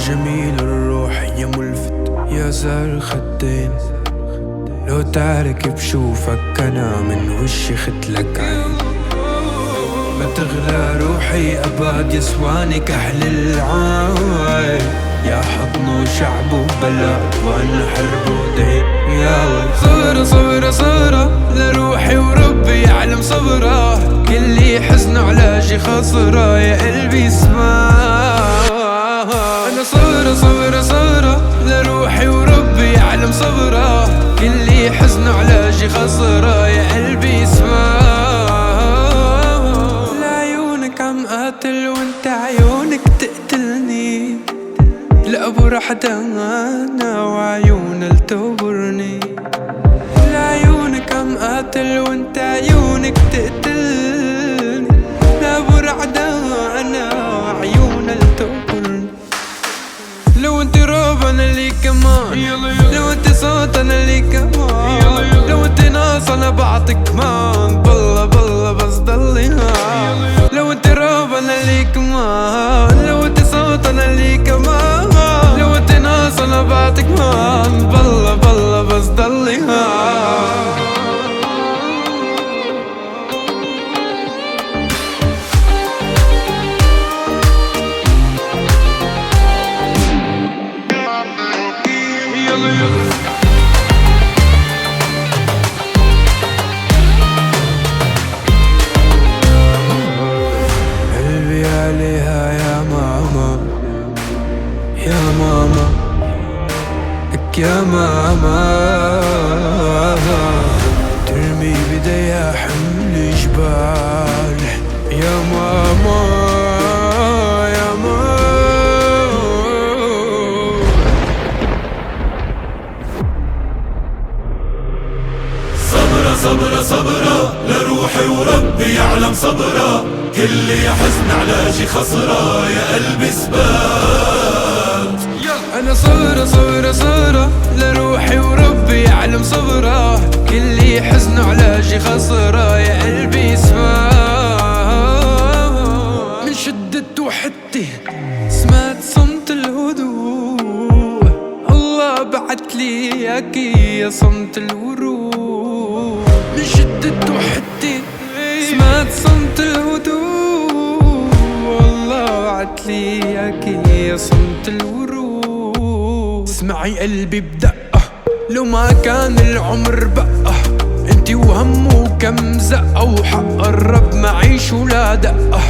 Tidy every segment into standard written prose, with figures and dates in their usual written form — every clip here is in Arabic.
جميل الروح يا ملفت يا زار الخدين، لو تعرك بشوفك أنا من وشي ختلك عين. ما تغلى روحي أباد يسواني كحل العاين، يا حضن وشعب وبلاد وأنا حرب ودين. يا صبرة صبرة صبرة لروحي وربي يعلم صبرة، كل حزن علاجي خسرة يا قلبي اسمع. أنا صبرة صبرة صبرة لروحي وربي يعلم صبرة، كل حزن علاجي خسرة يا قلبي اسمع. لعيونك عم قاتل وانت عيونك تقتلني، لأبو رح دانا وعيون التبرني. لعيونك عم قاتل وانت عيونك تقتلني، لأبو رح دانا وعيون التبرني. لو انت راب انا لي كمان، لو انت صوت انا لي كمان، لو انت ناس انا بعطيك كمان، بالله بالله بس ضلي هان. لو انت راب انا لي كمان، لو انت صوت انا لي كمان، لو انت ناس انا بعطيك كمان، بالله بالله بس ضلي هان. قلبي عليها يا ماما يا ماما لك يا ماما، ترمي بديها حمل جبال يا ماما يا ماما. صبرة صبرة صبرة لروحي وربي يعلم صبرة، كل يا حزن علاجي خسرة يا قلبي سبات. أنا صبرة صبرة صبرة لروحي وربي يعلم صبرة، كل حزن علاجي خسرة يا قلبي اسمع. من شدة وحدتي سمعت صمت الهدوء، الله بعتلي اياكي يا صمت الورود. من شدة وحدتي سمعت صمت الهدوء، الله بعتلي اياكي يا صمت الورود. اسمعي قلبي بدقة لو ما كان العمر بقى، انتي وهمه كم زقة وحق الرب معيش ولا دقة.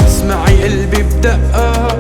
اسمعي قلبي بدقة